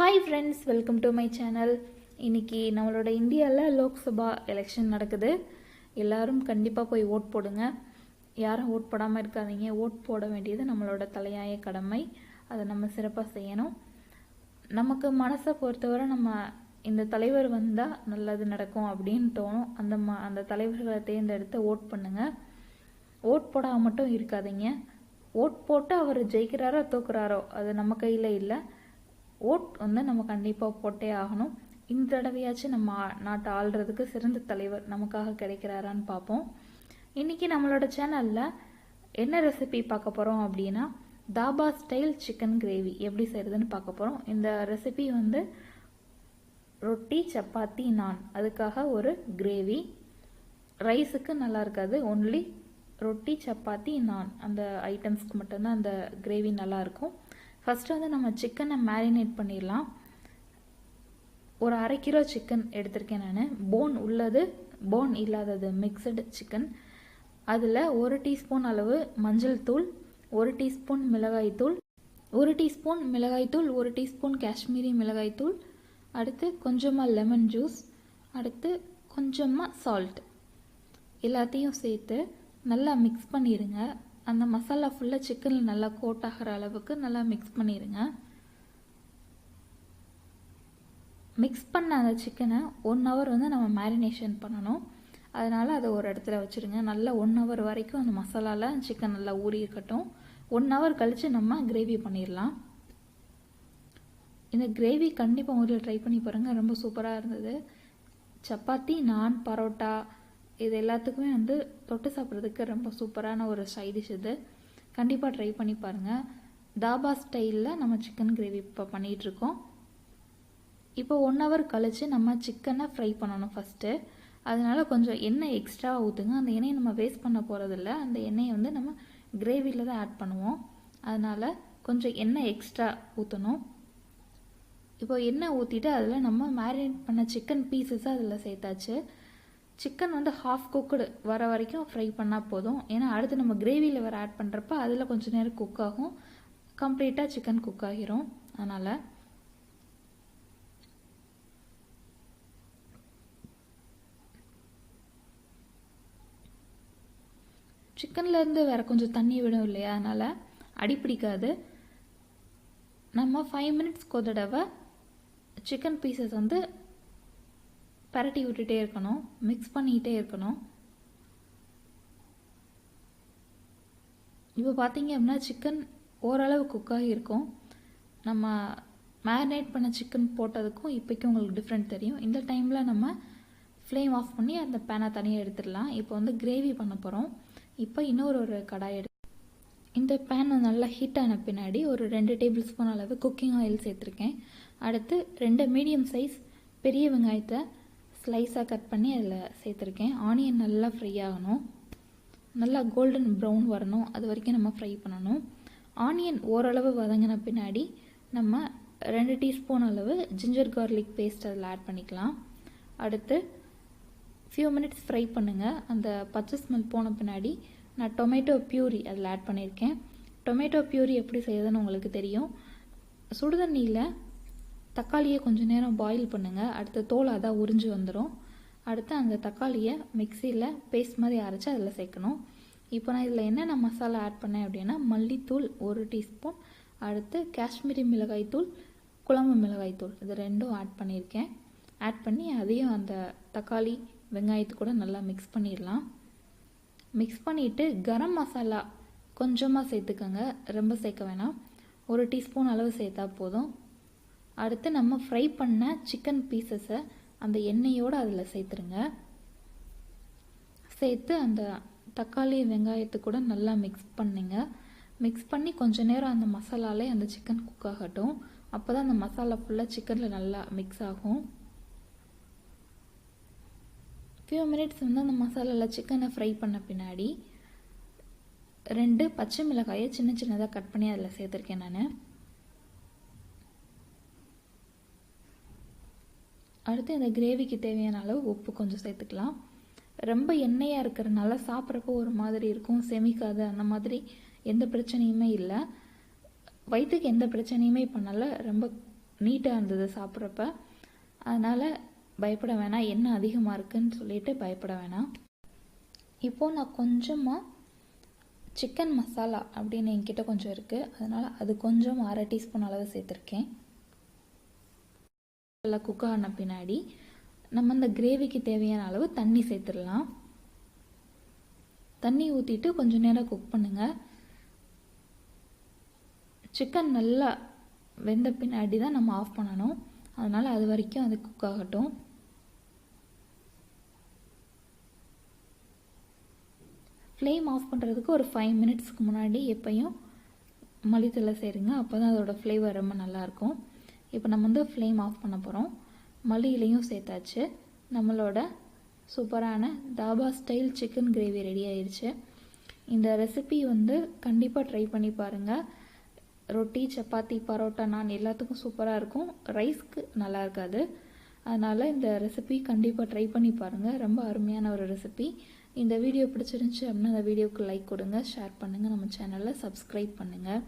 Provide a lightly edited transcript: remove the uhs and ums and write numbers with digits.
Hi friends, welcome to my channel. இன்னைக்கு நம்மளோட இந்தியாவில் லோக்சபா எலெக்ஷன் நடக்குது. எல்லாரும் கண்டிப்பாக போய் ஓட் போடுங்க. யாரும் ஓட் போடாமல் இருக்காதீங்க. ஓட் போட வேண்டியது நம்மளோட தலையாய கடமை. அதை நம்ம சிறப்பாக செய்யணும். நமக்கு மனசை பொறுத்தவரை நம்ம இந்த தலைவர் வந்தால் நல்லது நடக்கும் அப்படின்னு தோணும். அந்த தலைவர்களை தேர்ந்தெடுத்து ஓட் பண்ணுங்க. ஓட் போடாமல் மட்டும் இருக்காதீங்க. ஓட் போட்டு அவர் ஜெயிக்கிறாரோ தோக்குறாரோ அது நம்ம கையில் இல்லை. ஓட் நம்ம கண்டிப்பாக போட்டே ஆகணும். இந்த தடவையாச்சும் நம்ம நாட்டை ஆள்றதுக்கு சிறந்த தலைவர் நமக்காக கிடைக்கிறாரான்னு பார்ப்போம். இன்றைக்கி நம்மளோட சேனலில் என்ன ரெசிபி பார்க்க போகிறோம் அப்படின்னா தாபா ஸ்டைல் சிக்கன் கிரேவி எப்படி செய்கிறதுன்னு பார்க்க போகிறோம். இந்த ரெசிபி ரொட்டி சப்பாத்தி நான் அதுக்காக ஒரு கிரேவி. ரைஸுக்கு நல்லா இருக்காது. ஒன்லி ரொட்டி சப்பாத்தி நான் அந்த ஐட்டம்ஸ்க்கு மட்டும்தான் அந்த கிரேவி நல்லாயிருக்கும். ஃபஸ்ட்டு நம்ம சிக்கனை மேரினேட் பண்ணிடலாம். ஒரு 1/2 கிலோ சிக்கன் எடுத்திருக்கேன் நான். போன் உள்ளது போன் இல்லாதது மிக்சடு சிக்கன். அதில் 1 டீஸ்பூன் அளவு மஞ்சள் தூள், 1 டீஸ்பூன் மிளகாய்த்தூள், 1 டீஸ்பூன் மிளகாய்த்தூள், 1 டீஸ்பூன் காஷ்மீரி மிளகாய்த்தூள், அடுத்து கொஞ்சமாக லெமன் ஜூஸ், அடுத்து கொஞ்சமாக சால்ட் எல்லாத்தையும் சேர்த்து நல்லா மிக்ஸ் பண்ணிடுங்க. அந்த மசாலா ஃபுல்லாக சிக்கனில் நல்லா கோட் ஆகிற அளவுக்கு நல்லா மிக்ஸ் பண்ணிடுங்க. மிக்ஸ் பண்ண அந்த சிக்கனை 1 ஹவர் நம்ம மேரினேஷன் பண்ணணும். அதனால் அதை ஒரு இடத்துல வச்சுருங்க. நல்லா 1 ஹவர் வரைக்கும் அந்த மசாலாவில் சிக்கன் நல்லா ஊறி இருக்கட்டும். 1 ஹவர் கழித்து நம்ம கிரேவி பண்ணிடலாம். இந்த கிரேவி கண்டிப்பாக ஊரில் ட்ரை பண்ணி பாருங்கள். ரொம்ப சூப்பராக இருந்தது. சப்பாத்தி, நான், பரோட்டா இது எல்லாத்துக்குமே தொட்டு சாப்பிட்றதுக்கு ரொம்ப சூப்பரான ஒரு சைடிஷ். இது கண்டிப்பாக ட்ரை பண்ணி பாருங்கள். தாபா ஸ்டைலில் நம்ம சிக்கன் கிரேவி இப்போ பண்ணிகிட்ருக்கோம். இப்போ 1 ஹவர் கழித்து நம்ம சிக்கனை ஃப்ரை பண்ணணும் ஃபஸ்ட்டு. அதனால் கொஞ்சம் எண்ணெய் எக்ஸ்ட்ரா ஊற்றுங்க. அந்த எண்ணெயை நம்ம வேஸ்ட் பண்ண போகிறதில்ல. அந்த எண்ணெயை நம்ம கிரேவியில் தான் ஆட் பண்ணுவோம். அதனால் கொஞ்சம் எண்ணெய் எக்ஸ்ட்ரா ஊற்றணும். இப்போ எண்ணெய் ஊற்றிட்டு அதில் நம்ம மேரினேட் பண்ண சிக்கன் பீசஸை அதில் சேர்த்தாச்சு. சிக்கன் ஹாஃப் குக்குடு வர வரைக்கும் ஃப்ரை பண்ணால் போதும். ஏன்னா அடுத்து நம்ம கிரேவியில் வேறு ஆட் பண்ணுறப்ப அதில் கொஞ்சம் நேரம் குக் ஆகும். கம்ப்ளீட்டாக சிக்கன் குக் ஆகிரும். அதனால் சிக்கன்லேருந்து வேறு கொஞ்சம் தண்ணி விடும் இல்லையா, அதனால் அடிப்பிடிக்காது. நம்ம 5 மினிட்ஸ்க்கு ஒரு தடவை சிக்கன் பீசஸ் பரட்டி விட்டுட்டே இருக்கணும். மிக்ஸ் பண்ணிக்கிட்டே இருக்கணும். இப்போ பார்த்தீங்க அப்படின்னா சிக்கன் ஓரளவு குக்காகி இருக்கும். நம்ம மேரினேட் பண்ண சிக்கன் போட்டதுக்கும் இப்போக்கும் உங்களுக்கு டிஃப்ரெண்ட் தெரியும். இந்த டைமில் நம்ம ஃப்ளேம் ஆஃப் பண்ணி அந்த பேனை தனியாக எடுத்துடலாம். இப்போ கிரேவி பண்ண போகிறோம். இப்போ இன்னொரு கடாய் இந்த பேன் நல்லா ஹீட் ஆன பின்னாடி ஒரு 2 டேபிள் ஸ்பூன் அளவு குக்கிங் ஆயில் சேர்த்துருக்கேன். அடுத்து 2 மீடியம் சைஸ் பெரிய வெங்காயத்தை ஸ்லைஸாக கட் பண்ணி அதில் சேர்த்துருக்கேன். ஆனியன் நல்லா ஃப்ரை ஆகணும். நல்லா கோல்டன் ப்ரௌன் வரணும். அது வரைக்கும் நம்ம ஃப்ரை பண்ணணும். ஆனியன் ஓரளவு வதங்கின பின்னாடி நம்ம 2 டீஸ்பூன் அளவு ஜிஞ்சர் கார்லிக் பேஸ்ட் அதில் ஆட் பண்ணிக்கலாம். அடுத்து ஃபியூ மினிட்ஸ் ஃப்ரை பண்ணுங்கள். அந்த பச்சை ஸ்மெல் போன பின்னாடி நான் டொமேட்டோ பியூரி அதில் ஆட் பண்ணியிருக்கேன். டொமேட்டோ பியூரி எப்படி செய்யுதுன்னு உங்களுக்கு தெரியும். சுடுதண்ணியில் தக்காளியை கொஞ்சம் நேரம் பாயில் பண்ணுங்கள். அடுத்து தோல் அதான் உறிஞ்சி வந்துடும். அடுத்து அந்த தக்காளியை மிக்சியில் பேஸ்ட் மாதிரி அரைச்சி அதில் சேர்க்கணும். இப்போ நான் இதில் என்னென்ன மசாலா ஆட் பண்ணேன் அப்படின்னா மல்லித்தூள் 1 டீஸ்பூன், அடுத்து காஷ்மீரி மிளகாய்த்தூள், குழம்பு மிளகாய்த்தூள் இது 2ம் ஆட் பண்ணியிருக்கேன். ஆட் பண்ணி அதையும் அந்த தக்காளி வெங்காயத்து கூட நல்லா மிக்ஸ் பண்ணிடலாம். மிக்ஸ் பண்ணிவிட்டு கரம் மசாலா கொஞ்சமாக சேர்த்துக்கோங்க. ரொம்ப சேர்க்க வேணாம். 1 டீஸ்பூன் அளவு சேர்த்தா போதும். அடுத்து நம்ம ஃப்ரை பண்ண சிக்கன் பீசஸை அந்த எண்ணெயோடு அதில் சேர்த்துருங்க. சேர்த்து அந்த தக்காளி வெங்காயத்து கூட நல்லா மிக்ஸ் பண்ணுங்க. மிக்ஸ் பண்ணி கொஞ்சம் நேரம் அந்த மசாலாலே அந்த சிக்கன் குக் ஆகட்டும். அப்போ தான் அந்த மசாலா ஃபுல்லாக சிக்கனில் நல்லா மிக்ஸ் ஆகும். ஃபியூ மினிட்ஸ் அந்த மசாலாவில் சிக்கனை ஃப்ரை பண்ண பின்னாடி 2 பச்சை மிளகாயை சின்ன சின்னதாக கட் பண்ணி அதில் சேர்த்துருக்கேன் நான். அடுத்து இந்த கிரேவிக்கு தேவையான அளவு உப்பு கொஞ்சம் சேர்த்துக்கலாம். ரொம்ப எண்ணெயாக இருக்கிறதுனால சாப்பிட்றப்போ ஒரு மாதிரி இருக்கும், செமிக்காது. அந்த மாதிரி எந்த பிரச்சனையுமே இல்லை. வயிற்றுக்கு எந்த பிரச்சனையுமே பண்ணல. ரொம்ப நீட்டாக இருந்தது சாப்பிட்றப்ப. அதனால் பயப்பட வேணாம், எண்ணெய் அதிகமாக இருக்குதுன்னு சொல்லிட்டு பயப்பட வேணாம். இப்போது நான் கொஞ்சமாக சிக்கன் மசாலா அப்படின்னு என்கிட்ட கொஞ்சம் இருக்குது, அதனால் அது கொஞ்சம் 1/2 டீஸ்பூன் அளவு சேர்த்துருக்கேன். நல்லா குக் ஆன பின்னாடி நம்ம இந்த கிரேவிக்கு தேவையான அளவு தண்ணி சேர்த்துடலாம். தண்ணி ஊற்றிட்டு கொஞ்சம் நேரம் குக் பண்ணுங்கள். சிக்கன் நல்லா வெந்த பின்னாடி தான் நம்ம ஆஃப் பண்ணணும், அதனால் அது வரைக்கும் அது குக் ஆகட்டும். ஃப்ளேம் ஆஃப் பண்ணுறதுக்கு ஒரு 5 மினிட்ஸ்க்கு முன்னாடி எப்பையும் மல்லித்தலை சேருங்க, அப்போ தான் அதோட ஃப்ளேவர் ரொம்ப நல்லாயிருக்கும். இப்போ நம்ம வந்து ஃப்ளேம் ஆஃப் பண்ண போகிறோம். மல்லி இலையும் சேர்த்தாச்சு. நம்மளோட சூப்பரான dhaba style chicken gravy ready ஆயிடுச்சு. இந்த ரெசிபி வந்து கண்டிப்பாக ட்ரை பண்ணி பாருங்கள். ரொட்டி, சப்பாத்தி, பரோட்டா, நான் எல்லாத்துக்கும் சூப்பராக இருக்கும். ரைஸ்க்கு நல்லா இருக்காது. அதனால் இந்த ரெசிபி கண்டிப்பாக ட்ரை பண்ணி பாருங்கள். ரொம்ப அருமையான ஒரு ரெசிபி. இந்த வீடியோ பிடிச்சிருந்துச்சி அப்படின்னா அந்த வீடியோவுக்கு லைக் கொடுங்க, ஷேர் பண்ணுங்கள், நம்ம சேனலை சப்ஸ்கிரைப் பண்ணுங்கள்.